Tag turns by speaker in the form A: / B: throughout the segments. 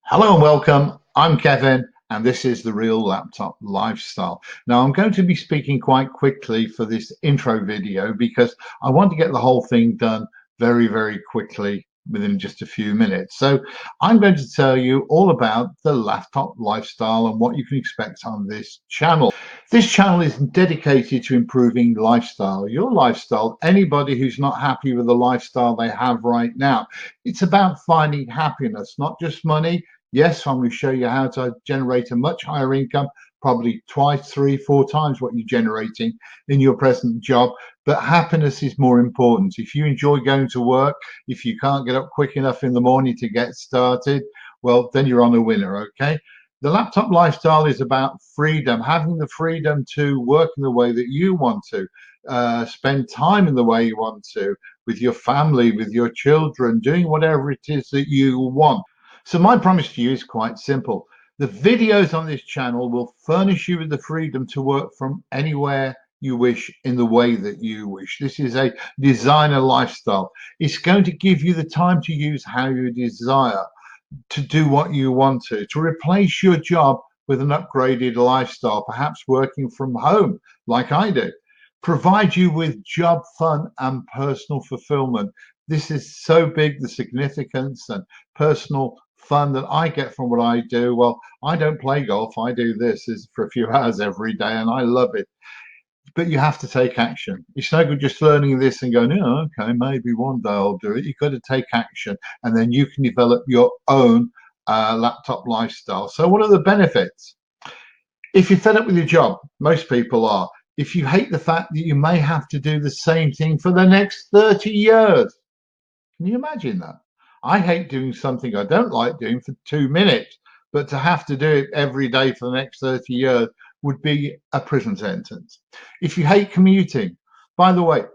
A: Hello and welcome. I'm Kevin, and this is the Real Laptop Lifestyle. Now, I'm going to be speaking quite quickly for this intro video because I want to get the whole thing done very quickly within just a few minutes. So, I'm going to tell you all about the laptop lifestyle and what you can expect on this channel. This channel is dedicated to improving lifestyle, your lifestyle, anybody who's not happy with the lifestyle they have right now. It's about finding happiness, not just money. Yes, I'm going to show you how to generate a much higher income, probably twice, three, four times what you're generating in your present job. But happiness is more important. If you enjoy going to work, if you can't get up quick enough in the morning to get started, well, then you're on a winner, okay? The laptop lifestyle is about freedom, having the freedom to work in the way that you want to, spend time in the way you want to, with your family, with your children, doing whatever it is that you want. So my promise to you is quite simple. The videos on this channel will furnish you with the freedom to work from anywhere you wish in the way that you wish. This is a designer lifestyle. It's going to give you the time to use how you desire, to do what you want to replace your job with an upgraded lifestyle, perhaps working from home like I do. Provide you with job fun and personal fulfillment. This is so big, the significance and personal fun that I get from what I do. Well, I don't play golf. I do this is for a few hours every day and I love it. But you have to take action. It's no good just learning this and going, oh, okay, maybe one day I'll do it. You've got to take action and then you can develop your own laptop lifestyle. So what are the benefits? If you're fed up with your job, most people are. If you hate the fact that you may have to do the same thing for the next 30 years, can you imagine that? I hate doing something I don't like doing for 2 minutes, but to have to do it every day for the next 30 years would be a prison sentence. If you hate commuting, by the way,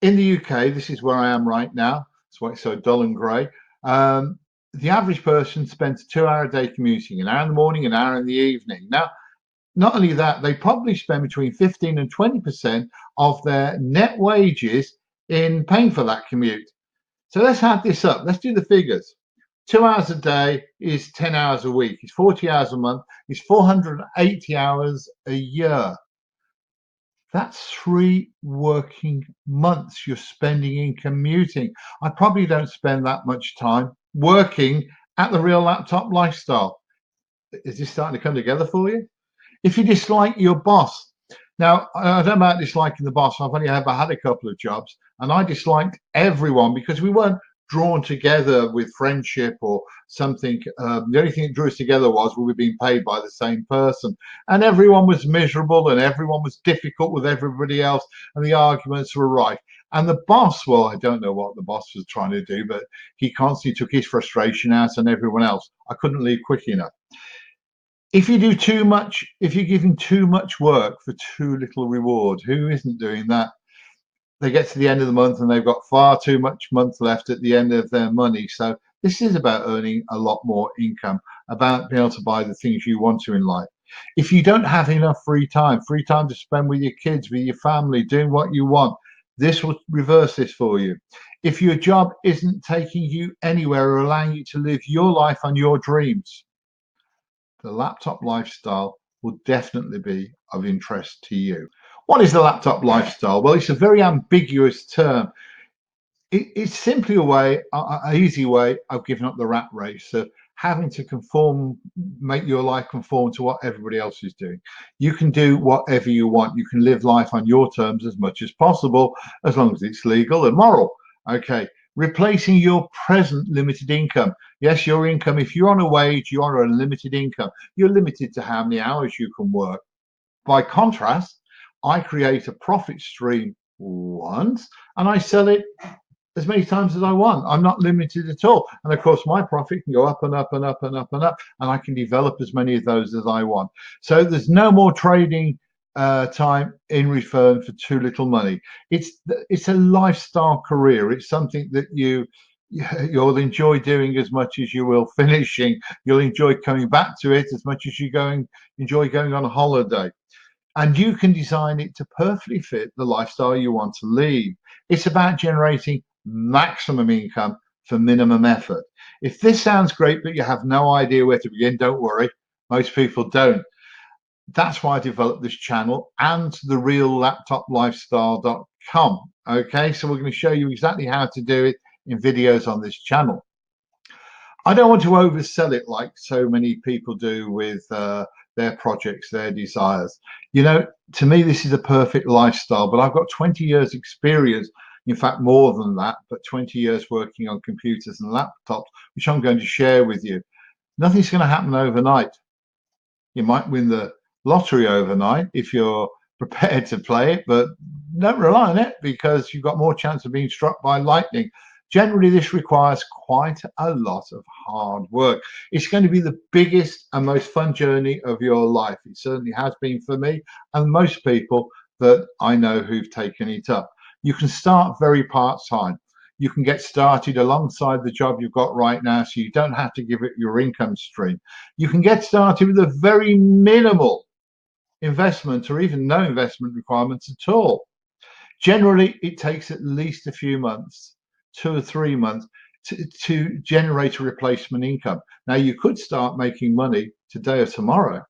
A: in the UK, this is where I am right now. That's why it's so dull and grey. The average person spends a 2 hour day commuting, an hour in the morning, an hour in the evening. Now, not only that, they probably spend between 15 and 20% of their net wages in paying for that commute. So let's add this up. Let's do the figures. 2 hours a day is 10 hours a week. It's 40 hours a month. It's 480 hours a year. That's 3 working months you're spending in commuting. I probably don't spend that much time working at the Real Laptop Lifestyle. Is this starting to come together for you? If you dislike your boss, now I don't know about disliking the boss. I've only ever had a couple of jobs, and I disliked everyone because we weren't drawn together with friendship or something. The only thing that drew us together was we were being paid by the same person, and everyone was miserable and everyone was difficult with everybody else, and the arguments were rife. And the boss, well, I don't know what the boss was trying to do, but he constantly took his frustration out on everyone else. I couldn't leave quick enough. If you do too much, if you're giving too much work for too little reward, who isn't doing that? They get to the end of the month and they've got far too much month left at the end of their money. So this is about earning a lot more income, about being able to buy the things you want to in life. If you don't have enough free time to spend with your kids, with your family, doing what you want, this will reverse this for you. If your job isn't taking you anywhere or allowing you to live your life on your dreams, the laptop lifestyle will definitely be of interest to you. What is the laptop lifestyle? Well, it's a very ambiguous term. It's simply a way, an easy way of giving up the rat race, of having to conform, make your life conform to what everybody else is doing. You can do whatever you want. You can live life on your terms as much as possible, as long as it's legal and moral. Okay. Replacing your present limited income. Yes, your income, if you're on a wage, you are on a limited income. You're limited to how many hours you can work. By contrast, I create a profit stream once and I sell it as many times as I want. I'm not limited at all. And of course, my profit can go up and up and up and up and up, and I can develop as many of those as I want. So there's no more trading time in return for too little money. It's a lifestyle career. It's something that you'll enjoy doing as much as you will finishing. You'll enjoy coming back to it as much as you enjoy going on a holiday. And you can design it to perfectly fit the lifestyle you want to lead. It's about generating maximum income for minimum effort. If this sounds great, but you have no idea where to begin, don't worry. Most people don't. That's why I developed this channel and the reallaptoplifestyle.com. Okay, so we're going to show you exactly how to do it in videos on this channel. I don't want to oversell it like so many people do with their projects, their desires. You know, to me, this is a perfect lifestyle, but I've got 20 years experience, in fact, more than that, but 20 years working on computers and laptops, which I'm going to share with you. Nothing's going to happen overnight. You might win the lottery overnight if you're prepared to play it, but don't rely on it because you've got more chance of being struck by lightning. Generally, this requires quite a lot of hard work. It's going to be the biggest and most fun journey of your life. It certainly has been for me and most people that I know who've taken it up. You can start very part-time. You can get started alongside the job you've got right now, so you don't have to give it your income stream. You can get started with a very minimal investment or even no investment requirements at all. Generally, it takes at least a few months, 2 or 3 months, to generate a replacement income. Now, you could start making money today or tomorrow,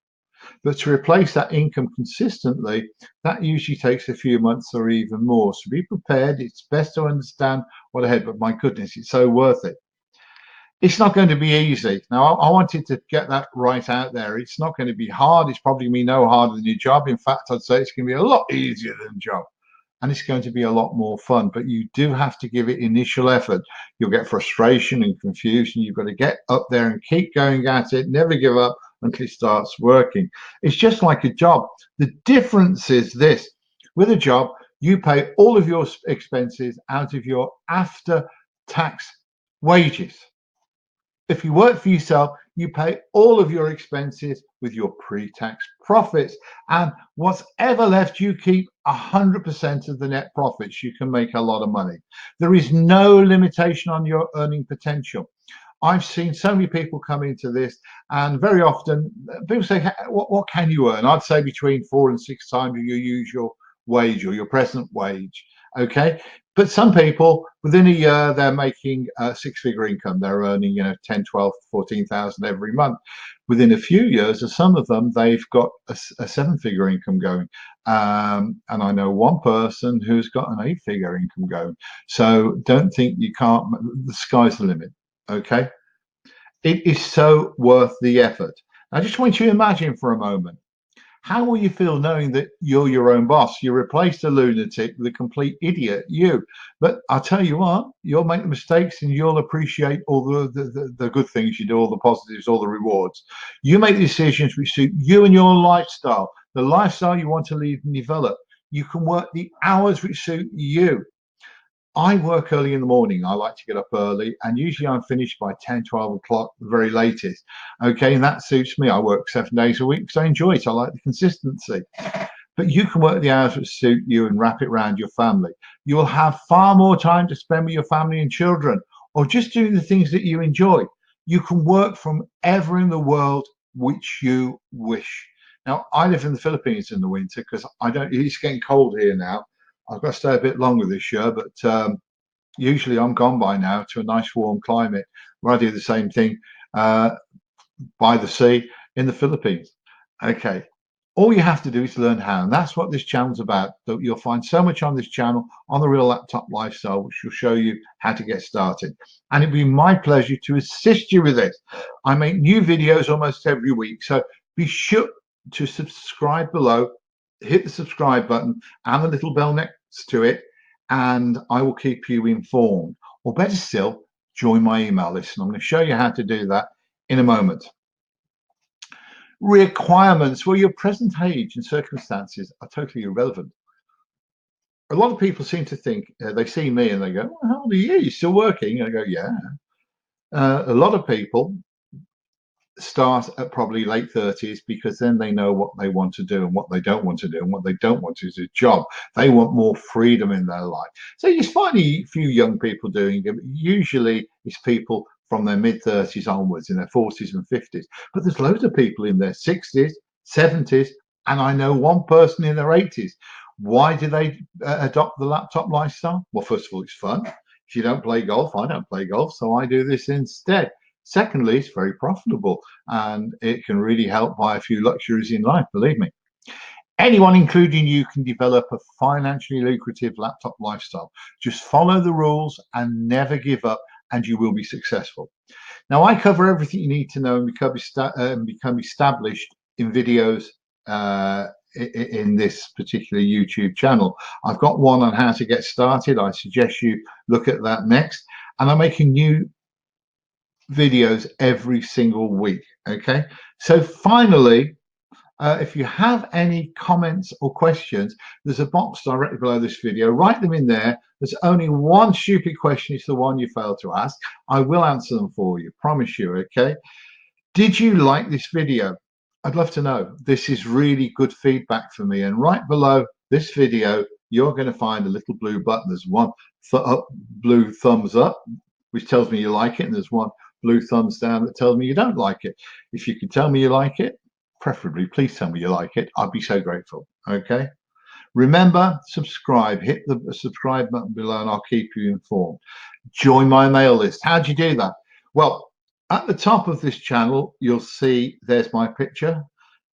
A: but to replace that income consistently, that usually takes a few months or even more. So be prepared. It's best to understand what ahead, but my goodness, it's so worth it. It's not going to be easy. Now, I wanted to get that right out there. It's not going to be hard. It's probably going to be no harder than your job. In fact, I'd say it's going to be a lot easier than job. And it's going to be a lot more fun, but you do have to give it initial effort. You'll get frustration and confusion. You've got to get up there and keep going at it, never give up until it starts working. It's just like a job. The difference is this: with a job, you pay all of your expenses out of your after tax wages. If you work for yourself, you pay all of your expenses with your pre-tax profits, and what's ever left, you keep 100% of the net profits. You can make a lot of money. There is no limitation on your earning potential. I've seen so many people come into this, and very often people say, what can you earn? I'd say between 4 and 6 times your usual wage or your present wage. Okay, but some people within a year they're making a 6-figure income. They're earning 10, 12, 14,000 every month. Within a few years, of some of them, they've got a 7-figure income going, and I know one person who's got an 8-figure income going. So don't think you can't. The sky's the limit. Okay, it is so worth the effort. I just want you to imagine for a moment, how will you feel knowing that you're your own boss? You replaced a lunatic with a complete idiot, you. But I'll tell you what, you'll make the mistakes and you'll appreciate all the good things you do, all the positives, all the rewards. You make decisions which suit you and your lifestyle, the lifestyle you want to lead and develop. You can work the hours which suit you. I work early in the morning. I like to get up early, and usually I'm finished by 10, 12 o'clock, the very latest. Okay, and that suits me. I work 7 days a week because I enjoy it. I like the consistency. But you can work the hours that suit you and wrap it around your family. You will have far more time to spend with your family and children, or just doing the things that you enjoy. You can work from ever in the world which you wish. Now, I live in the Philippines in the winter because it's getting cold here now. I've got to stay a bit longer this year, but usually I'm gone by now to a nice warm climate where I do the same thing by the sea in the Philippines. Okay, all you have to do is learn how, and that's what this channel's about. So you'll find so much on this channel on the Real Laptop Lifestyle, which will show you how to get started. And it'll be my pleasure to assist you with this. I make new videos almost every week, so be sure to subscribe below, hit the subscribe button and the little bell next to it, and I will keep you informed. Or better still, join my email list, and I'm going to show you how to do that in a moment. Requirements. Well, your present age and circumstances are totally irrelevant. A lot of people seem to think, they see me and they go, well, how old are you? You're still working? And I go, yeah. A lot of people start at probably late 30s because then they know what they want to do and what they don't want to do, and what they don't want is a job. They want more freedom in their life. So you find a few young people doing it. Usually it's people from their mid-30s onwards, in their 40s and 50s. But there's loads of people in their 60s, 70s, and I know one person in their 80s. Why do they adopt the laptop lifestyle? Well, first of all, it's fun. If you don't play golf, I don't play golf, so I do this instead. Secondly, it's very profitable and it can really help buy a few luxuries in life, believe me. Anyone, including you, can develop a financially lucrative laptop lifestyle. Just follow the rules and never give up, and you will be successful. Now, I cover everything you need to know and become established in videos in this particular YouTube channel. I've got one on how to get started. I suggest you look at that next. And I'm making new videos every single week. Okay. So finally, if you have any comments or questions, there's a box directly below this video. Write them in there. There's only one stupid question. It's the one you failed to ask. I will answer them for you. Promise you. Okay. Did you like this video? I'd love to know. This is really good feedback for me. And right below this video, you're going to find a little blue button. There's one blue thumbs up, which tells me you like it. And there's one blue thumbs down that tells me you don't like it. If you could tell me you like it, preferably, please tell me you like it. I'd be so grateful. Okay. Remember, subscribe. Hit the subscribe button below and I'll keep you informed. Join my mail list. How do you do that? Well, at the top of this channel, you'll see there's my picture.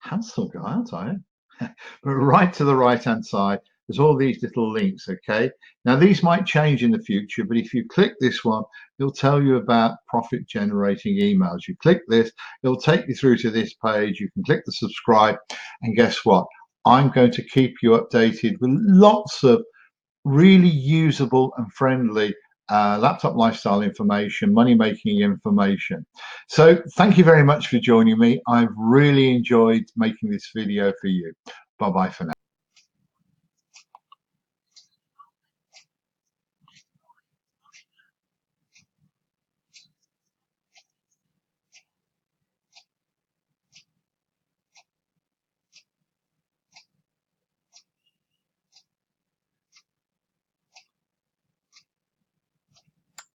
A: Handsome guy, aren't I? But right to the right-hand side, there's all these little links, okay? Now, these might change in the future, but if you click this one, it'll tell you about profit-generating emails. You click this, it'll take you through to this page. You can click the subscribe, and guess what? I'm going to keep you updated with lots of really usable and friendly laptop lifestyle information, money making information. So thank you very much for joining me. I've really enjoyed making this video for you. Bye bye for now.